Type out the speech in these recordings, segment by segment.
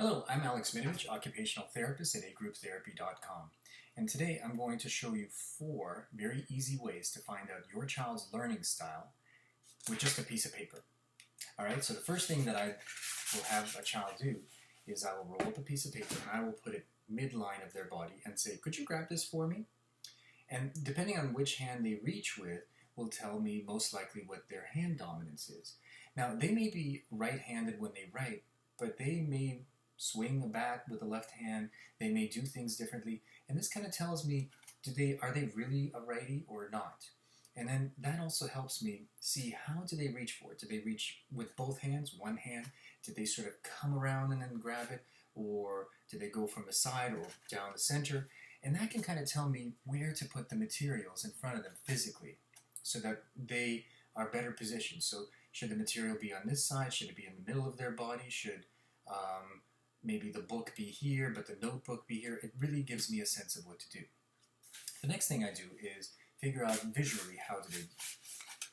Hello, I'm Alex Minovich, Occupational Therapist at agrouptherapy.com. And today I'm going to show you 4 very easy ways to find out your child's learning style with just a piece of paper. Alright, so the first thing that I will have a child do is I will roll up a piece of paper and I will put it midline of their body and say, could you grab this for me? And depending on which hand they reach with will tell me most likely what their hand dominance is. Now, they may be right-handed when they write, but they may swing a bat with the left hand, they may do things differently, and this kind of tells me, are they really a righty or not? And then that also helps me see how do they reach for it. Do they reach with both hands, one hand? Did they sort of come around and then grab it? Or did they go from the side or down the center? And that can kind of tell me where to put the materials in front of them physically so that they are better positioned. So should the material be on this side? Should it be in the middle of their body? Should maybe the book be here, but the notebook be here? It really gives me a sense of what to do. The next thing I do is figure out visually how do they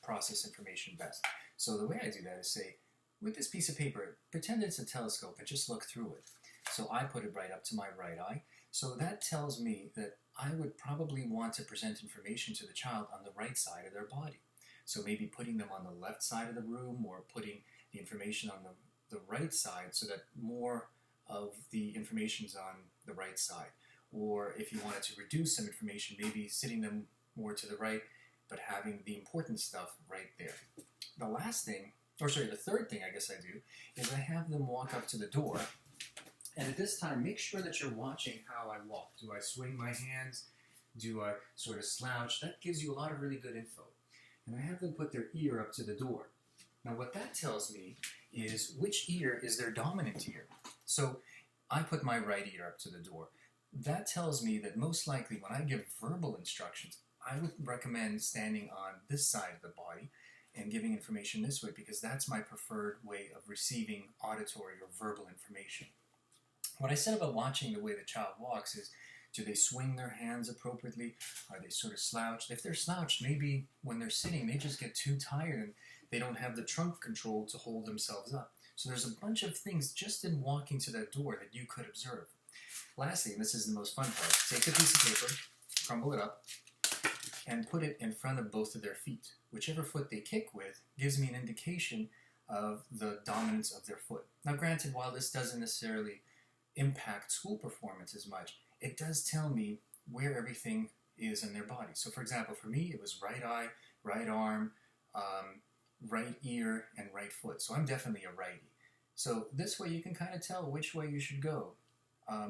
process information best. So the way I do that is say, with this piece of paper, pretend it's a telescope and just look through it. So I put it right up to my right eye. So that tells me that I would probably want to present information to the child on the right side of their body. So maybe putting them on the left side of the room or putting the information on the right side so that more of the information's on the right side. Or if you wanted to reduce some information, maybe sitting them more to the right, but having the important stuff right there. The third thing I guess I do is I have them walk up to the door, and at this time, make sure that you're watching how I walk. Do I swing my hands? Do I sort of slouch? That gives you a lot of really good info. And I have them put their ear up to the door. Now what that tells me is which ear is their dominant ear. So I put my right ear up to the door. That tells me that most likely when I give verbal instructions, I would recommend standing on this side of the body and giving information this way because that's my preferred way of receiving auditory or verbal information. What I said about watching the way the child walks is, do they swing their hands appropriately? Are they sort of slouched? If they're slouched, maybe when they're sitting, they just get too tired and they don't have the trunk control to hold themselves up. So there's a bunch of things just in walking to that door that you could observe. Lastly, and this is the most fun part, take a piece of paper, crumble it up, and put it in front of both of their feet. Whichever foot they kick with gives me an indication of the dominance of their foot. Now granted, while this doesn't necessarily impact school performance as much, it does tell me where everything is in their body. So for example, for me, it was right eye, right arm, right ear, and right foot. So I'm definitely a righty. So this way you can kind of tell which way you should go.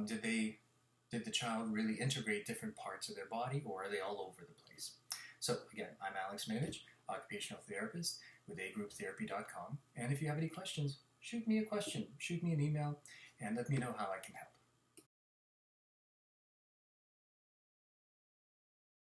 Did the child really integrate different parts of their body, or are they all over the place? So again, I'm Alex Minovich, Occupational Therapist with agrouptherapy.com. And if you have any questions, shoot me a question, shoot me an email, and let me know how I can help.